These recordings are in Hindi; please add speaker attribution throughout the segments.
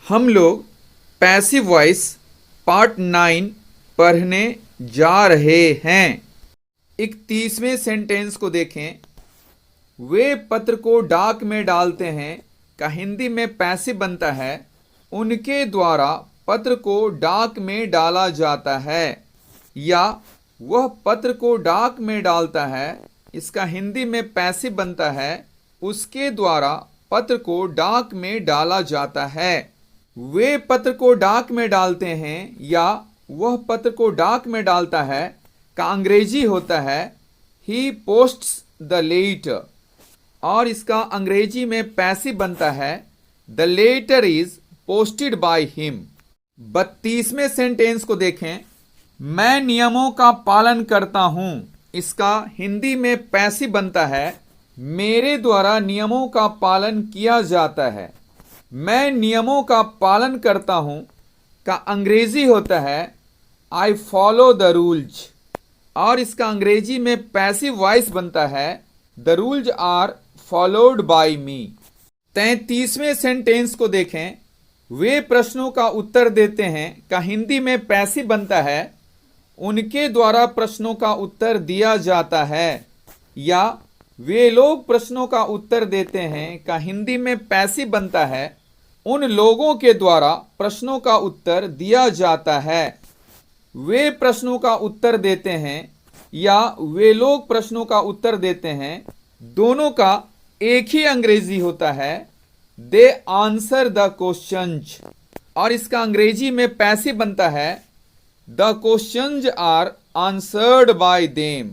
Speaker 1: हम लोग पैसिव वॉइस पार्ट 9 पढ़ने जा रहे हैं। 31वें सेंटेंस को देखें। वे पत्र को डाक में डालते हैं का हिंदी में पैसिव बनता है। उनके द्वारा पत्र को डाक में डाला जाता है, या वह पत्र को डाक में डालता है, इसका हिंदी में पैसिव बनता है। उसके द्वारा पत्र को डाक में डाला जाता है। वे पत्र को डाक में डालते हैं या वह पत्र को डाक में डालता है का अंग्रेजी होता है ही पोस्ट्स द लेटर, और इसका अंग्रेजी में पैसिव बनता है the letter is posted by him. 32वें सेंटेंस को देखें। मैं नियमों का पालन करता हूं, इसका हिंदी में पैसिव बनता है मेरे द्वारा नियमों का पालन किया जाता है। मैं नियमों का पालन करता हूं का अंग्रेजी होता है आई फॉलो द रूल्स, और इसका अंग्रेजी में पैसिव वॉइस बनता है the rules are followed by me. 33वें सेंटेंस को देखें। वे प्रश्नों का उत्तर देते हैं का हिंदी में पैसिव बनता है उनके द्वारा प्रश्नों का उत्तर दिया जाता है, या वे लोग प्रश्नों का उत्तर देते हैं का हिंदी में पैसिव बनता है उन लोगों के द्वारा प्रश्नों का उत्तर दिया जाता है। वे प्रश्नों का उत्तर देते हैं या वे लोग प्रश्नों का उत्तर देते हैं, दोनों का एक ही अंग्रेजी होता है दे आंसर द क्वेश्चंस, और इसका अंग्रेजी में पैसिव बनता है the questions are answered by them.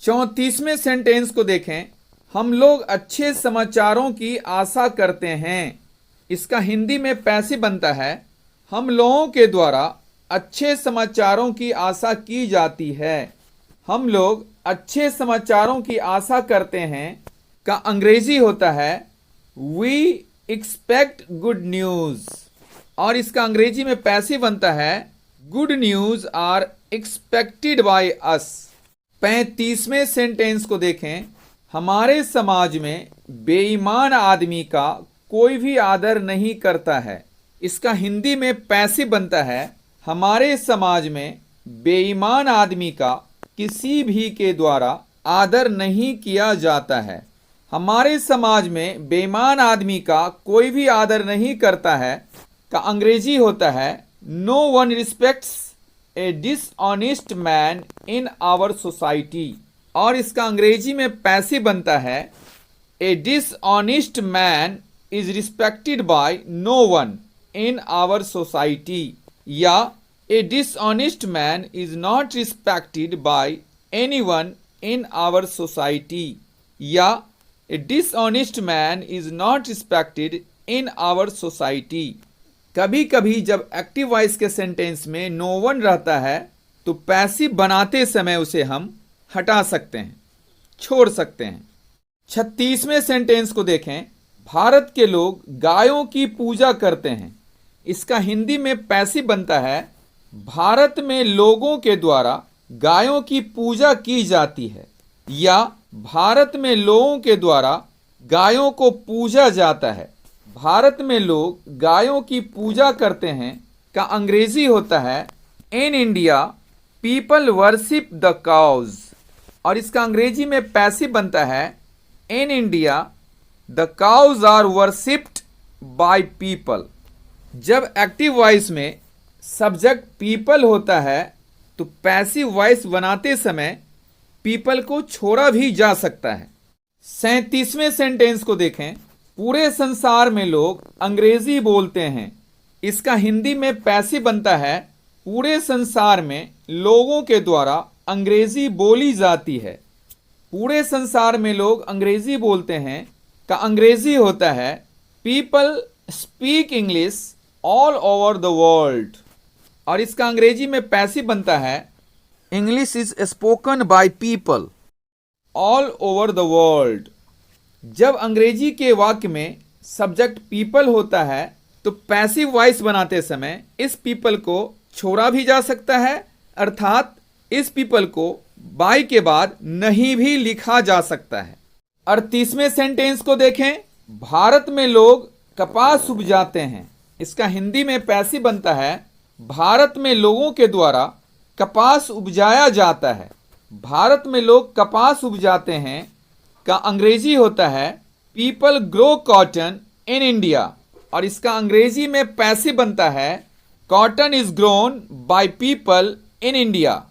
Speaker 1: 34वें सेंटेंस को देखें। हम लोग अच्छे समाचारों की आशा करते हैं, इसका हिंदी में पैसिव बनता है हम लोगों के द्वारा अच्छे समाचारों की आशा की जाती है। हम लोग अच्छे समाचारों की आशा करते हैं का अंग्रेजी होता है वी एक्सपेक्ट गुड न्यूज, और इसका अंग्रेजी में पैसिव बनता है good news are expected by us. 35वें सेंटेंस को देखें। हमारे समाज में बेईमान आदमी का कोई भी आदर नहीं करता है, इसका हिंदी में पैसिव बनता है हमारे समाज में बेईमान आदमी का किसी भी के द्वारा आदर नहीं किया जाता है। हमारे समाज में बेईमान आदमी का कोई भी आदर नहीं करता है का अंग्रेजी होता है no one respects a dishonest man in our society, और इसका अंग्रेजी में पैसिव बनता है a dishonest man is respected by no one in our society, या a dishonest man is not respected by anyone in our society, या a dishonest man is not respected in our society. कभी कभी जब एक्टिव वॉइस के सेंटेंस में नो वन रहता है तो पैसिव बनाते समय उसे हम हटा सकते हैं, छोड़ सकते हैं। 36वें सेंटेंस को देखें। भारत के लोग गायों की पूजा करते हैं, इसका हिंदी में पैसिव बनता है भारत में लोगों के द्वारा गायों की पूजा की जाती है, या भारत में लोगों के द्वारा गायों को पूजा जाता है। भारत में लोग गायों की पूजा करते हैं का अंग्रेजी होता है in India people worship the cows, और इसका अंग्रेजी में पैसिव बनता है in India the cows are worshipped by people. जब एक्टिव वॉइस में सब्जेक्ट पीपल होता है तो पैसिव वॉइस बनाते समय पीपल को छोड़ा भी जा सकता है। 37वें सेंटेंस को देखें। पूरे संसार में लोग अंग्रेजी बोलते हैं, इसका हिंदी में पैसिव बनता है पूरे संसार में लोगों के द्वारा अंग्रेजी बोली जाती है। पूरे संसार में लोग अंग्रेजी बोलते हैं का अंग्रेजी होता है people speak English all over the world, और इसका अंग्रेजी में पैसिव बनता है English is spoken by people all over the world. जब अंग्रेजी के वाक्य में सब्जेक्ट पीपल होता है तो पैसिव वॉइस बनाते समय इस पीपल को छोड़ा भी जा सकता है, अर्थात इस पीपल को बाय के बाद नहीं भी लिखा जा सकता है। 38वें सेंटेंस को देखें। भारत में लोग कपास उपजाते हैं, इसका हिंदी में पैसिव बनता है भारत में लोगों के द्वारा कपास उपजाया जाता है। भारत में लोग कपास उपजाते हैं का अंग्रेजी होता है people grow cotton in India, और इसका अंग्रेजी में पैसिव बनता है cotton is grown by people in India.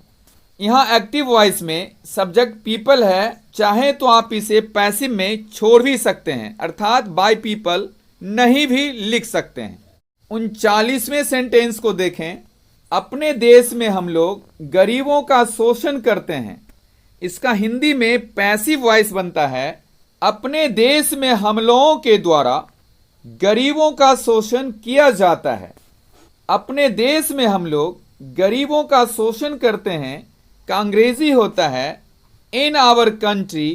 Speaker 1: यहाँ एक्टिव वॉइस में सब्जेक्ट पीपल है, चाहे तो आप इसे पैसिव में छोड़ भी सकते हैं, अर्थात बाय पीपल नहीं भी लिख सकते हैं। 39वें सेंटेंस को देखें। अपने देश में हम लोग गरीबों का शोषण करते हैं। इसका हिंदी में पैसिव वॉइस बनता है अपने देश में हम लोगों के द्वारा गरीबों का शोषण किया जाता है। अपने देश में हम लोग गरीबों का शोषण करते हैं का अंग्रेजी होता है in our country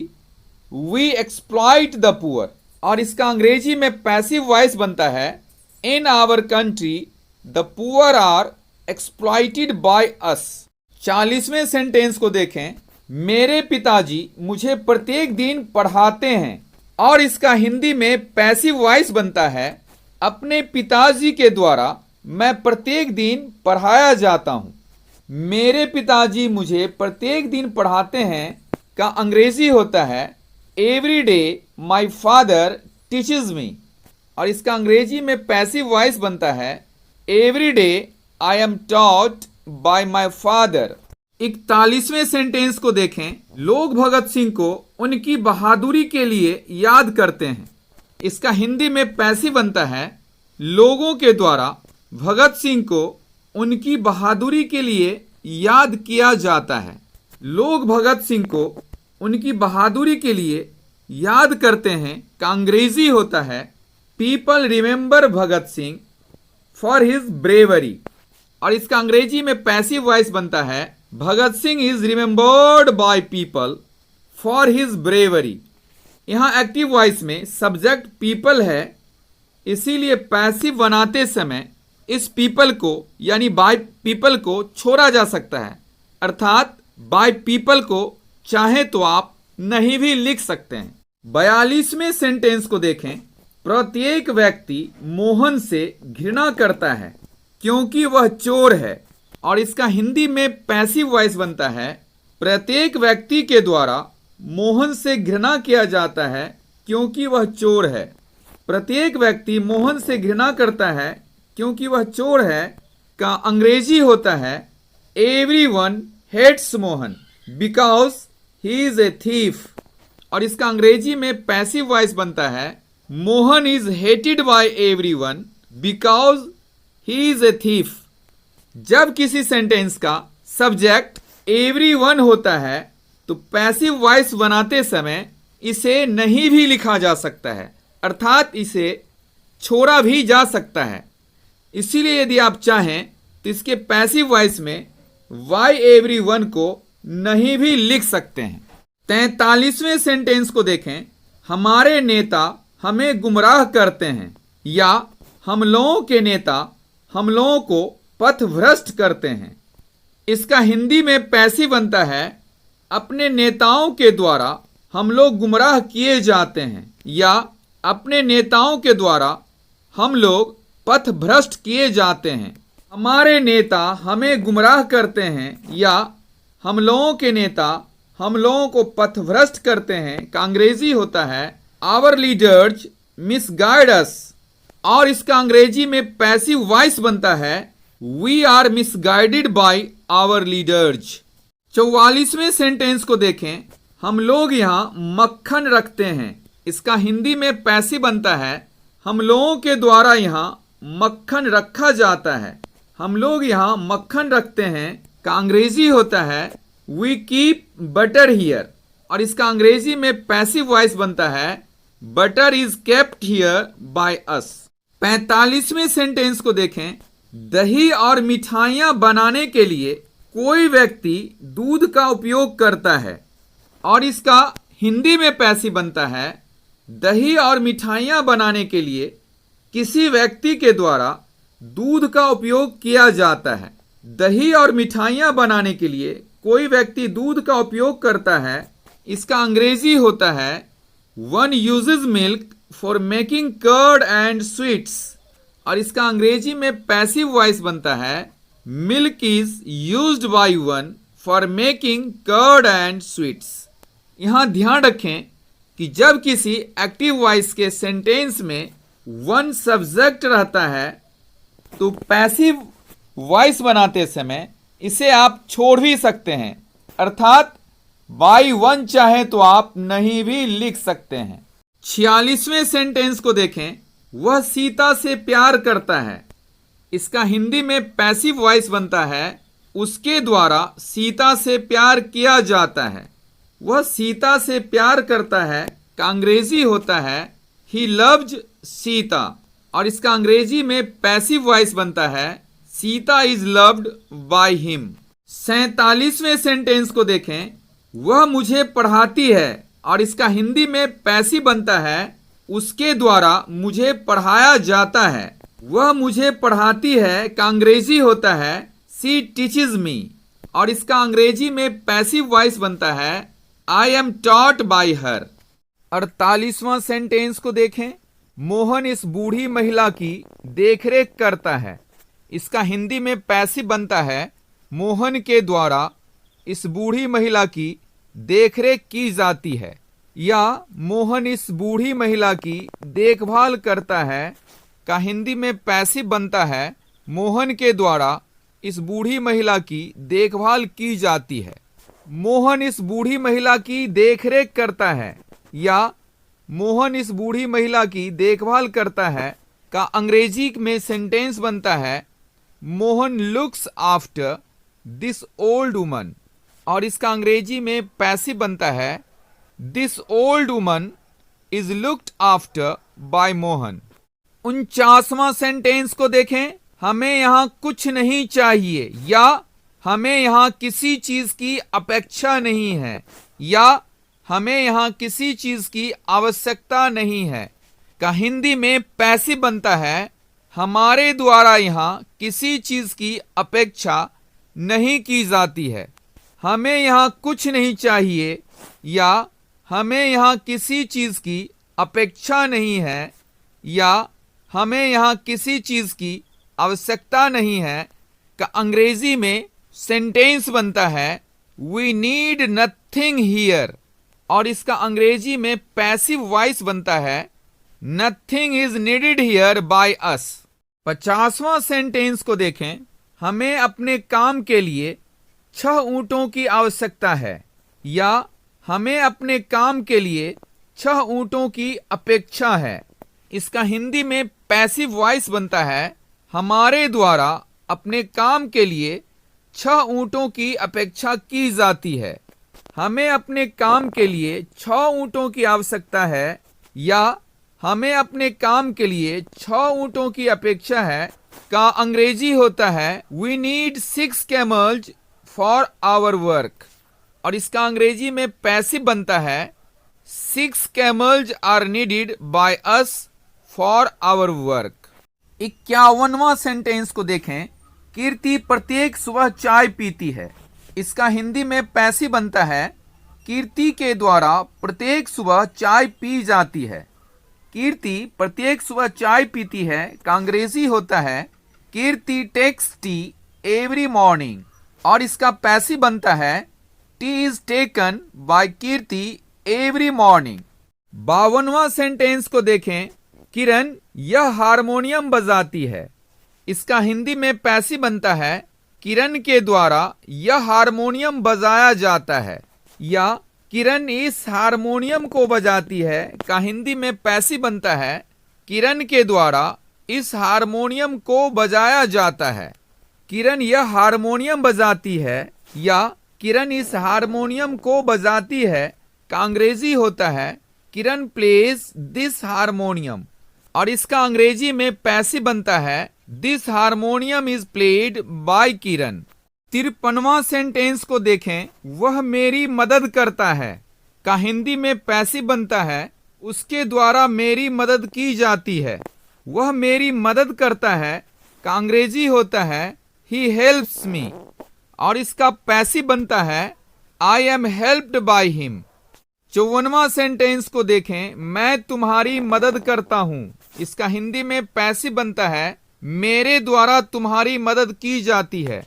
Speaker 1: we exploit the poor, और इसका अंग्रेजी में पैसिव वॉइस बनता है in our country the poor are exploited by us. 40वें सेंटेंस को देखें। मेरे पिताजी मुझे प्रत्येक दिन पढ़ाते हैं, और इसका हिंदी में पैसिव वॉइस बनता है अपने पिताजी के द्वारा मैं प्रत्येक दिन पढ़ाया जाता हूं। मेरे पिताजी मुझे प्रत्येक दिन पढ़ाते हैं का अंग्रेजी होता है every day my father teaches me, और इसका अंग्रेजी में पैसिव वॉइस बनता है every day I am taught by my father. 41वें सेंटेंस को देखें। लोग भगत सिंह को उनकी बहादुरी के लिए याद करते हैं। इसका हिंदी में पैसिव बनता है लोगों के द्वारा भगत सिंह को उनकी बहादुरी के लिए याद किया जाता है। लोग भगत सिंह को उनकी बहादुरी के लिए याद करते हैं का अंग्रेजी होता है people remember Bhagat Singh for his bravery, और इसका अंग्रेजी में पैसिव वॉइस बनता है Bhagat Singh is remembered by people for his bravery. यहाँ एक्टिव वॉइस में सब्जेक्ट पीपल है, इसीलिए पैसिव बनाते समय इस पीपल को यानी बाय पीपल को छोड़ा जा सकता है, अर्थात बाय पीपल को चाहे तो आप नहीं भी लिख सकते हैं। 42वें सेंटेंस को देखें। प्रत्येक व्यक्ति मोहन से घृणा करता है क्योंकि वह चोर है, और इसका हिंदी में पैसिव वॉइस बनता है प्रत्येक व्यक्ति के द्वारा मोहन से घृणा किया जाता है क्योंकि वह चोर है। प्रत्येक व्यक्ति मोहन से घृणा करता है क्योंकि वह चोर है का अंग्रेजी होता है everyone hates Mohan because he is a thief, और इसका अंग्रेजी में पैसिव वॉइस बनता है Mohan is hated by everyone because he is a thief. जब किसी सेंटेंस का सब्जेक्ट एवरीवन होता है तो पैसिव वॉइस बनाते समय इसे नहीं भी लिखा जा सकता है, अर्थात इसे छोड़ा भी जा सकता है। इसीलिए यदि आप चाहें तो इसके पैसिव वॉइस में वाई एवरीवन को नहीं भी लिख सकते हैं। 43वें सेंटेंस को देखें। हमारे नेता हमें गुमराह करते हैं, या हम लोगों के नेता हम लोगों को पथभ्रष्ट करते हैं। इसका हिंदी में पैसिव बनता है अपने नेताओं के द्वारा हम लोग गुमराह किए जाते हैं, या अपने नेताओं के द्वारा हम लोग पथभ्रष्ट किए जाते हैं। हमारे नेता हमें गुमराह करते हैं या हम लोगों के नेता हम लोगों को पथभ्रष्ट करते हैं का अंग्रेजी होता है आवर लीडर्स मिसगाइड अस, और इसका अंग्रेजी में पैसिव वॉइस बनता है we are misguided by our leaders. 44वें सेंटेंस को देखें। हम लोग यहाँ मक्खन रखते हैं। इसका हिंदी में पैसिव बनता है हम लोगों के द्वारा यहाँ मक्खन रखा जाता है। हम लोग यहाँ मक्खन रखते हैं का अंग्रेजी होता है वी कीप बटर हियर, और इसका अंग्रेजी में पैसिव वॉइस बनता है butter is kept here by us. 45वें सेंटेंस को देखें। दही और मिठाइयाँ बनाने के लिए कोई व्यक्ति दूध का उपयोग करता है, और इसका हिंदी में पैसिव बनता है दही और मिठाइयाँ बनाने के लिए किसी व्यक्ति के द्वारा दूध का उपयोग किया जाता है। दही और मिठाइयाँ बनाने के लिए कोई व्यक्ति दूध का उपयोग करता है, इसका अंग्रेजी होता है one uses milk for making curd and sweets, और इसका अंग्रेजी में पैसिव वॉइस बनता है milk is used by one for making curd and sweets. यहां ध्यान रखें कि जब किसी एक्टिव वॉइस के सेंटेंस में वन सब्जेक्ट रहता है तो पैसिव वॉइस बनाते समय इसे आप छोड़ भी सकते हैं, अर्थात बाय वन चाहे तो आप नहीं भी लिख सकते हैं। 46वें सेंटेंस को देखें, वह सीता से प्यार करता है। इसका हिंदी में पैसिव वॉइस बनता है उसके द्वारा सीता से प्यार किया जाता है। वह सीता से प्यार करता है का अंग्रेजी होता है ही लव्ड सीता, और इसका अंग्रेजी में पैसिव वॉइस बनता है Sita is loved by him. 47वें सेंटेंस को देखें, वह मुझे पढ़ाती है, और इसका हिंदी में पैसिव बनता है उसके द्वारा मुझे पढ़ाया जाता है। वह मुझे पढ़ाती है का अंग्रेजी होता है सी टीचेज मी, और इसका अंग्रेजी में पैसिव वॉइस बनता है I am taught by her. 48वां सेंटेंस को देखें, मोहन इस बूढ़ी महिला की देखरेख करता है। इसका हिंदी में पैसिव बनता है मोहन के द्वारा इस बूढ़ी महिला की देखरेख की जाती है, या मोहन इस बूढ़ी महिला की देखभाल करता है का हिंदी में पैसिव बनता है मोहन के द्वारा इस बूढ़ी महिला की देखभाल की जाती है। मोहन इस बूढ़ी महिला की देखरेख करता है या मोहन इस बूढ़ी महिला की देखभाल करता है का अंग्रेजी में सेंटेंस बनता है Mohan looks after this old woman, और इसका अंग्रेजी में पैसिव बनता है this old woman is looked after by Mohan. 49वां सेंटेंस को देखें, हमें यहां कुछ नहीं चाहिए, या हमें यहां किसी चीज की अपेक्षा नहीं है, या हमें यहां किसी चीज की आवश्यकता नहीं है का हिंदी में पैसिव बनता है हमारे द्वारा यहां किसी चीज की अपेक्षा नहीं की जाती है। हमें यहां कुछ नहीं चाहिए या हमें यहां किसी चीज की अपेक्षा नहीं है या हमें यहां किसी चीज की आवश्यकता नहीं है का अंग्रेजी में सेंटेंस बनता है वी नीड नथिंग हियर, और इसका अंग्रेजी में पैसिव वॉइस बनता है nothing is needed here by us. 50वां सेंटेंस को देखें, हमें अपने काम के लिए 6 ऊंटों की आवश्यकता है, या हमें अपने काम के लिए 6 ऊंटों की अपेक्षा है। इसका हिंदी में पैसिव वॉइस बनता है हमारे द्वारा अपने काम के लिए 6 ऊंटों की अपेक्षा की जाती है। हमें अपने काम के लिए 6 ऊंटों की आवश्यकता है, या हमें अपने काम के लिए 6 ऊंटों की अपेक्षा है का अंग्रेजी होता है we need 6 camels for our work, और इसका अंग्रेजी में पैसिव बनता है 6 camels are needed by us for our work. 51वां सेंटेंस को देखें, कीर्ति प्रत्येक सुबह चाय पीती है। इसका हिंदी में पैसिव बनता है कीर्ति के द्वारा प्रत्येक सुबह चाय पी जाती है। कीर्ति प्रत्येक सुबह चाय पीती है का अंग्रेजी होता है Kirti takes tea every morning, और इसका पैसिव बनता है tea is taken by Kirti every morning. 52वां सेंटेंस को देखें, किरण यह हारमोनियम बजाती है। इसका हिंदी में पैसिव बनता है किरण के द्वारा यह हारमोनियम बजाया जाता है, या किरण इस हारमोनियम को बजाती है का हिंदी में पैसिव बनता है किरण के द्वारा इस हारमोनियम को बजाया जाता है। किरण यह हारमोनियम बजाती है या किरण इस हारमोनियम को बजाती है का अंग्रेजी होता है किरण प्लेज दिस हारमोनियम, और इसका अंग्रेजी में पैसिव बनता है this harmonium is played by Kiran. 53वां सेंटेंस को देखें, वह मेरी मदद करता है का हिंदी में पैसिव बनता है उसके द्वारा मेरी मदद की जाती है। वह मेरी मदद करता है का अंग्रेजी होता है ही हेल्प्स मी, और इसका पैसिव बनता है I am helped by him. 54वां सेंटेंस को देखें, मैं तुम्हारी मदद करता हूं इसका हिंदी में पैसिव बनता है मेरे द्वारा तुम्हारी मदद की जाती है,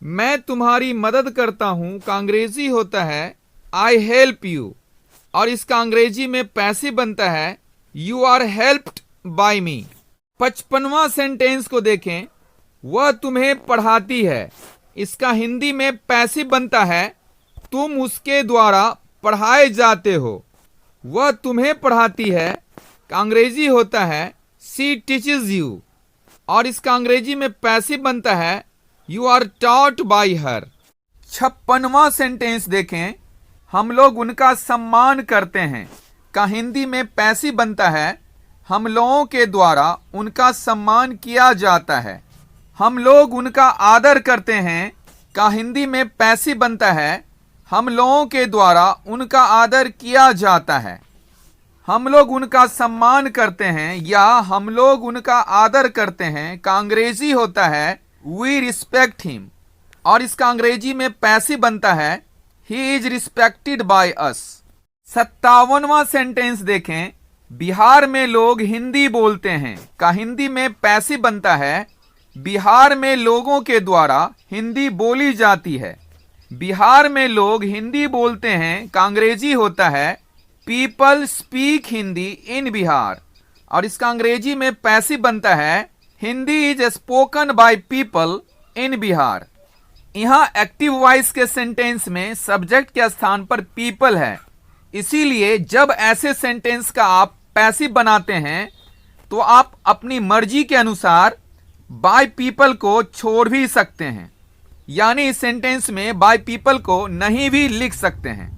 Speaker 1: मैं तुम्हारी मदद करता हूं का अंग्रेजी होता है आई हेल्प यू, और इसका अंग्रेजी में पैसिव बनता है you are helped by me. 55वां सेंटेंस को देखें, वह तुम्हें पढ़ाती है, इसका हिंदी में पैसिव बनता है तुम उसके द्वारा पढ़ाए जाते हो, वह तुम्हें पढ़ाती है का अंग्रेजी होता है शी टीचेस यू, और इसका अंग्रेजी में पैसिव बनता है you are taught by her. 56वां सेंटेंस देखें, हम लोग उनका सम्मान करते हैं का हिंदी में पैसिव बनता है हम लोगों के द्वारा उनका सम्मान किया जाता है, हम लोग उनका आदर करते हैं का हिंदी में पैसिव बनता है हम लोगों के द्वारा उनका आदर किया जाता है, हम लोग उनका सम्मान करते हैं या हम लोग उनका आदर करते हैं का अंग्रेजी होता है वी रिस्पेक्ट हिम, और इसका अंग्रेजी में पैसिव बनता है he is respected by us. 57वां सेंटेंस देखें, बिहार में लोग हिंदी बोलते हैं का हिंदी में पैसिव बनता है बिहार में लोगों के द्वारा हिंदी बोली जाती है, बिहार में लोग हिंदी बोलते हैं का अंग्रेजी होता है पीपल स्पीक हिंदी इन बिहार, और इसका अंग्रेजी में पैसिव बनता है Hindi is spoken by people in Bihar. यहां एक्टिव वॉइस के सेंटेंस में सब्जेक्ट के स्थान पर पीपल है, इसीलिए जब ऐसे सेंटेंस का आप पैसिव बनाते हैं तो आप अपनी मर्जी के अनुसार बाय पीपल को छोड़ भी सकते हैं, यानी इस सेंटेंस में बाय पीपल को नहीं भी लिख सकते हैं।